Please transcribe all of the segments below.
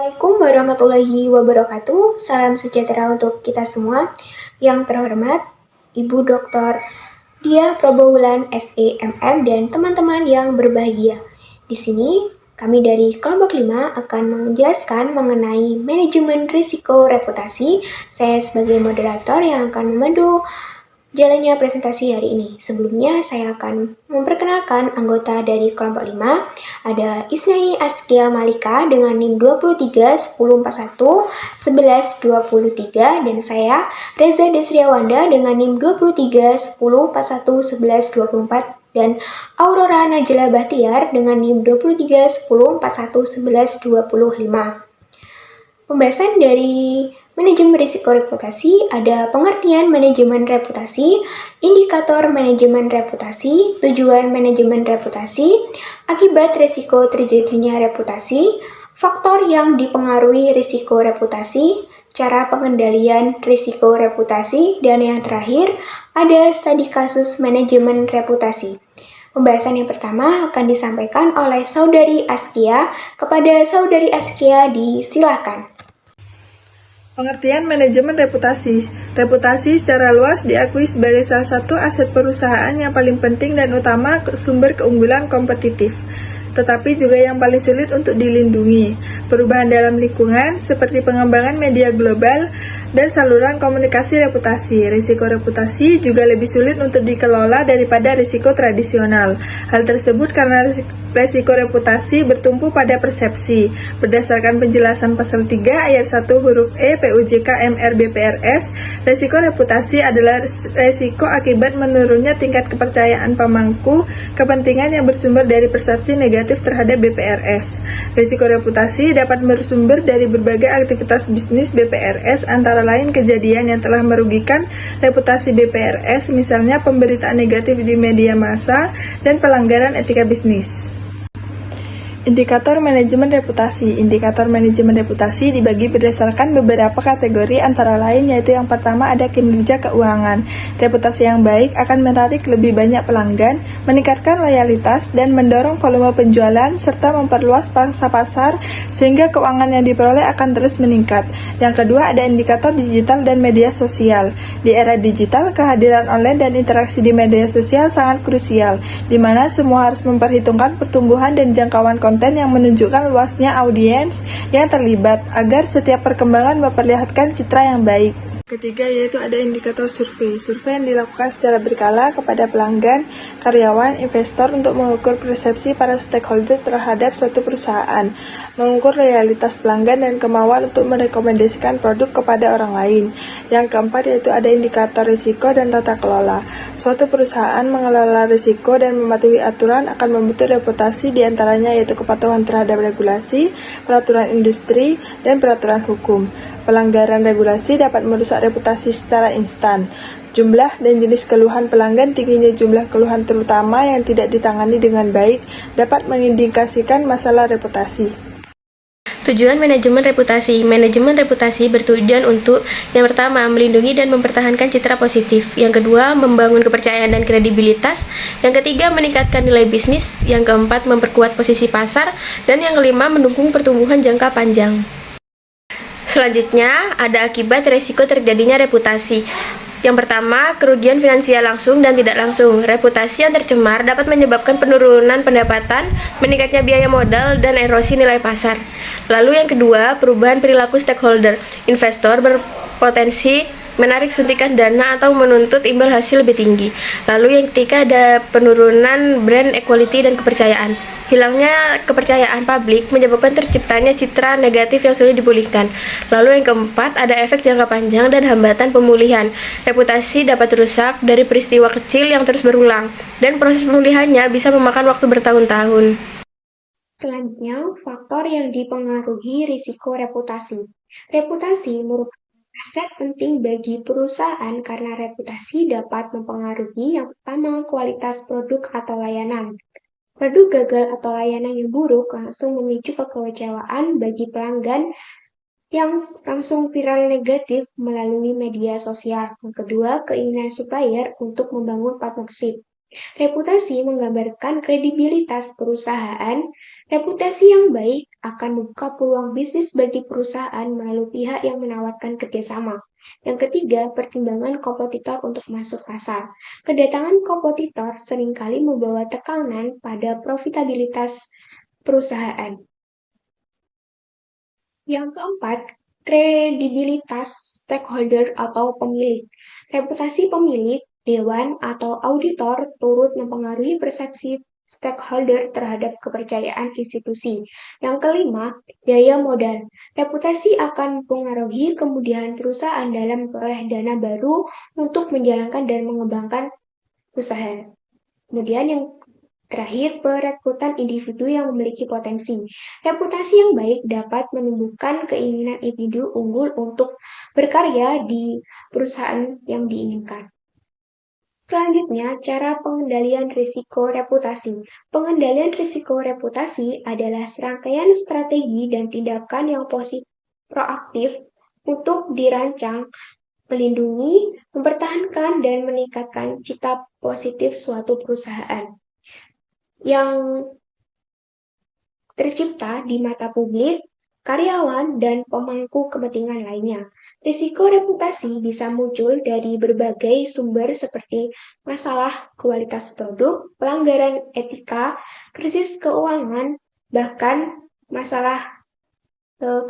Assalamualaikum warahmatullahi wabarakatuh. Salam sejahtera untuk kita semua. Yang terhormat, Ibu Dr. Dia Probowulan SEMM dan teman-teman yang berbahagia. Di sini, kami dari kelompok 5 akan menjelaskan mengenai manajemen risiko reputasi. Saya sebagai moderator yang akan memandu jalannya presentasi hari ini. Sebelumnya, saya akan memperkenalkan anggota dari kelompok 5. Ada Isnani Askia Malika dengan NIM 23 1041 1123 dan saya Reza Desriawanda dengan NIM 23 1041 1124 dan Aurora Najla Bahtiar dengan NIM 23 1041 1125. Pembahasan dari manajemen risiko reputasi ada pengertian manajemen reputasi, indikator manajemen reputasi, tujuan manajemen reputasi, akibat risiko terjadinya reputasi, faktor yang dipengaruhi risiko reputasi, cara pengendalian risiko reputasi, dan yang terakhir ada studi kasus manajemen reputasi. Pembahasan yang pertama akan disampaikan oleh Saudari Askia. Kepada Saudari Askia disilakan. Pengertian manajemen reputasi. Reputasi secara luas diakui sebagai salah satu aset perusahaan yang paling penting dan utama sumber keunggulan kompetitif, tetapi juga yang paling sulit untuk dilindungi. Perubahan dalam lingkungan, seperti pengembangan media global dan saluran komunikasi reputasi. Risiko reputasi juga lebih sulit untuk dikelola daripada risiko tradisional. Hal tersebut karena risiko reputasi bertumpu pada persepsi. Berdasarkan penjelasan pasal 3 ayat 1 huruf E PUJK MR BPRS, risiko reputasi adalah risiko akibat menurunnya tingkat kepercayaan pemangku kepentingan yang bersumber dari persepsi negatif terhadap BPRS. Risiko reputasi dapat bersumber dari berbagai aktivitas bisnis BPRS, antara lain kejadian yang telah merugikan reputasi BPRS, misalnya pemberitaan negatif di media massa dan pelanggaran etika bisnis. Indikator manajemen reputasi. Indikator manajemen reputasi dibagi berdasarkan beberapa kategori, antara lain yaitu yang pertama ada kinerja keuangan. Reputasi yang baik akan menarik lebih banyak pelanggan, meningkatkan loyalitas, dan mendorong volume penjualan, serta memperluas pangsa pasar sehingga keuangan yang diperoleh akan terus meningkat. Yang kedua ada indikator digital dan media sosial. Di era digital, kehadiran online dan interaksi di media sosial sangat krusial, di mana semua harus memperhitungkan pertumbuhan dan jangkauan konten yang menunjukkan luasnya audiens yang terlibat agar setiap perkembangan memperlihatkan citra yang baik. Ketiga yaitu ada indikator survei. Survei yang dilakukan secara berkala kepada pelanggan, karyawan, investor untuk mengukur persepsi para stakeholder terhadap suatu perusahaan, mengukur loyalitas pelanggan dan kemauan untuk merekomendasikan produk kepada orang lain. Yang keempat yaitu ada indikator risiko dan tata kelola. Suatu perusahaan mengelola risiko dan mematuhi aturan akan membentuk reputasi, diantaranya yaitu kepatuhan terhadap regulasi, peraturan industri, dan peraturan hukum. Pelanggaran regulasi dapat merusak reputasi secara instan. Jumlah dan jenis keluhan pelanggan, tingginya jumlah keluhan terutama yang tidak ditangani dengan baik, dapat mengindikasikan masalah reputasi. Tujuan manajemen reputasi. Manajemen reputasi bertujuan untuk yang pertama, melindungi dan mempertahankan citra positif. Yang kedua, membangun kepercayaan dan kredibilitas. Yang ketiga, meningkatkan nilai bisnis. Yang keempat, memperkuat posisi pasar. Dan yang kelima, mendukung pertumbuhan jangka panjang. Selanjutnya, ada akibat resiko terjadinya reputasi. Yang pertama, kerugian finansial langsung dan tidak langsung. Reputasi yang tercemar dapat menyebabkan penurunan pendapatan, meningkatnya biaya modal, dan erosi nilai pasar. Lalu yang kedua, perubahan perilaku stakeholder. Investor berpotensi menarik suntikan dana atau menuntut imbal hasil lebih tinggi. Lalu yang ketiga ada penurunan brand equality dan kepercayaan. Hilangnya kepercayaan publik menyebabkan terciptanya citra negatif yang sulit dipulihkan. Lalu yang keempat ada efek jangka panjang dan hambatan pemulihan. Reputasi dapat rusak dari peristiwa kecil yang terus berulang, dan proses pemulihannya bisa memakan waktu bertahun-tahun. Selanjutnya, faktor yang dipengaruhi risiko reputasi. Reputasi merupakan aset penting bagi perusahaan karena reputasi dapat mempengaruhi yang pertama kualitas produk atau layanan. Produk gagal atau layanan yang buruk langsung memicu kekecewaan bagi pelanggan yang langsung viral negatif melalui media sosial. Yang kedua, keinginan supplier untuk membangun partnership. Reputasi menggambarkan kredibilitas perusahaan. Reputasi yang baik akan membuka peluang bisnis bagi perusahaan melalui pihak yang menawarkan kerjasama. Yang ketiga, pertimbangan kompetitor untuk masuk pasar. Kedatangan kompetitor seringkali membawa tekanan pada profitabilitas perusahaan. Yang keempat, kredibilitas stakeholder atau pemilik. Reputasi pemilik, dewan, atau auditor turut mempengaruhi persepsi stakeholder terhadap kepercayaan institusi. Yang kelima, biaya modal. Reputasi akan mempengaruhi kemudahan perusahaan dalam memperoleh dana baru untuk menjalankan dan mengembangkan usaha. Kemudian yang terakhir, perekrutan individu yang memiliki potensi. Reputasi yang baik dapat menumbuhkan keinginan individu unggul untuk berkarya di perusahaan yang diinginkan. Selanjutnya, cara pengendalian risiko reputasi. Pengendalian risiko reputasi adalah serangkaian strategi dan tindakan yang proaktif untuk dirancang, melindungi, mempertahankan, dan meningkatkan citra positif suatu perusahaan yang tercipta di mata publik, karyawan, dan pemangku kepentingan lainnya. Risiko reputasi bisa muncul dari berbagai sumber seperti masalah kualitas produk, pelanggaran etika, krisis keuangan, bahkan masalah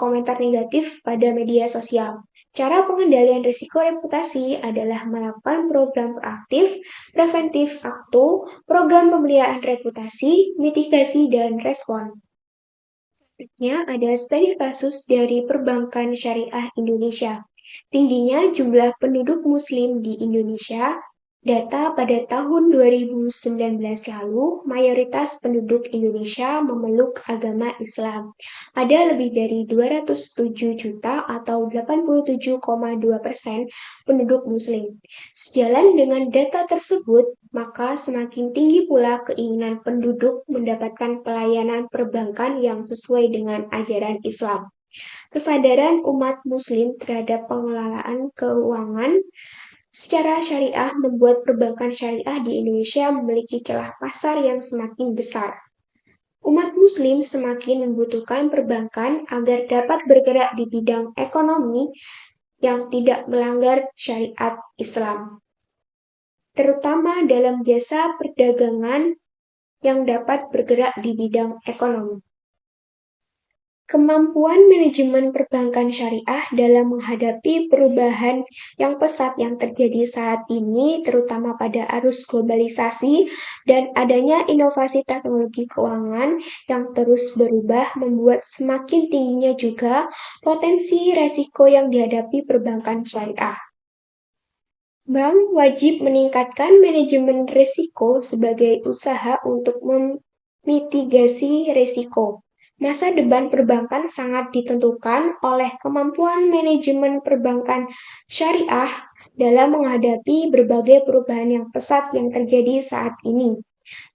komentar negatif pada media sosial. Cara pengendalian risiko reputasi adalah melakukan program proaktif, preventif aktu, program pemeliharaan reputasi, mitigasi, dan respon. Selanjutnya ada studi kasus dari Perbankan Syariah Indonesia. Tingginya jumlah penduduk Muslim di Indonesia. Data pada tahun 2019 lalu, mayoritas penduduk Indonesia memeluk agama Islam. Ada lebih dari 207 juta atau 87,2% penduduk Muslim. Sejalan dengan data tersebut, maka semakin tinggi pula keinginan penduduk mendapatkan pelayanan perbankan yang sesuai dengan ajaran Islam. Kesadaran umat Muslim terhadap pengelolaan keuangan secara syariah membuat perbankan syariah di Indonesia memiliki celah pasar yang semakin besar. Umat Muslim semakin membutuhkan perbankan agar dapat bergerak di bidang ekonomi yang tidak melanggar syariat Islam, terutama dalam jasa perdagangan yang dapat bergerak di bidang ekonomi. Kemampuan manajemen perbankan syariah dalam menghadapi perubahan yang pesat yang terjadi saat ini, terutama pada arus globalisasi dan adanya inovasi teknologi keuangan yang terus berubah, membuat semakin tingginya juga potensi resiko yang dihadapi perbankan syariah. Bank wajib meningkatkan manajemen risiko sebagai usaha untuk memitigasi risiko. Masa depan perbankan sangat ditentukan oleh kemampuan manajemen perbankan syariah dalam menghadapi berbagai perubahan yang pesat yang terjadi saat ini.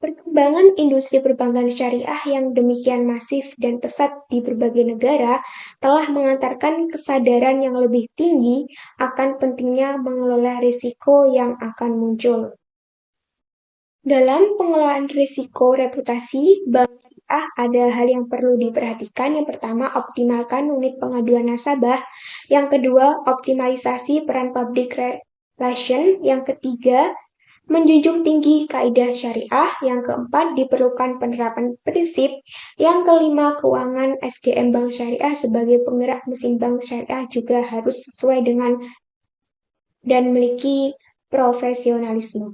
Perkembangan industri perbankan syariah yang demikian masif dan pesat di berbagai negara telah mengantarkan kesadaran yang lebih tinggi akan pentingnya mengelola risiko yang akan muncul. Dalam pengelolaan risiko reputasi, bank ada hal yang perlu diperhatikan. Yang pertama, optimalkan unit pengaduan nasabah. Yang kedua, optimalisasi peran public relation. Yang ketiga, menjunjung tinggi kaidah syariah. Yang keempat, diperlukan penerapan prinsip. Yang kelima, keuangan SDM bank syariah sebagai penggerak mesin bank syariah juga harus sesuai dengan dan memiliki profesionalisme.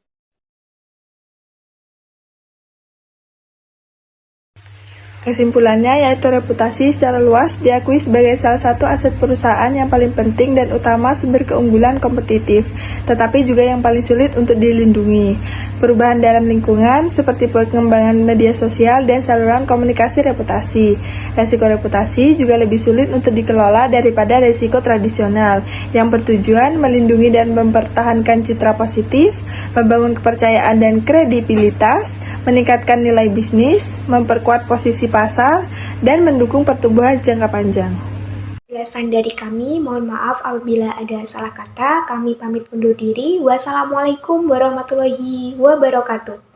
Kesimpulannya yaitu reputasi secara luas diakui sebagai salah satu aset perusahaan yang paling penting dan utama sumber keunggulan kompetitif, tetapi juga yang paling sulit untuk dilindungi. Perubahan dalam lingkungan seperti perkembangan media sosial dan saluran komunikasi reputasi. Resiko reputasi juga lebih sulit untuk dikelola daripada resiko tradisional yang bertujuan melindungi dan mempertahankan citra positif, membangun kepercayaan dan kredibilitas, meningkatkan nilai bisnis, memperkuat posisi pasar, dan mendukung pertumbuhan jangka panjang. Penjelasan dari kami, mohon maaf apabila ada salah kata. Kami pamit undur diri. Wassalamualaikum warahmatullahi wabarakatuh.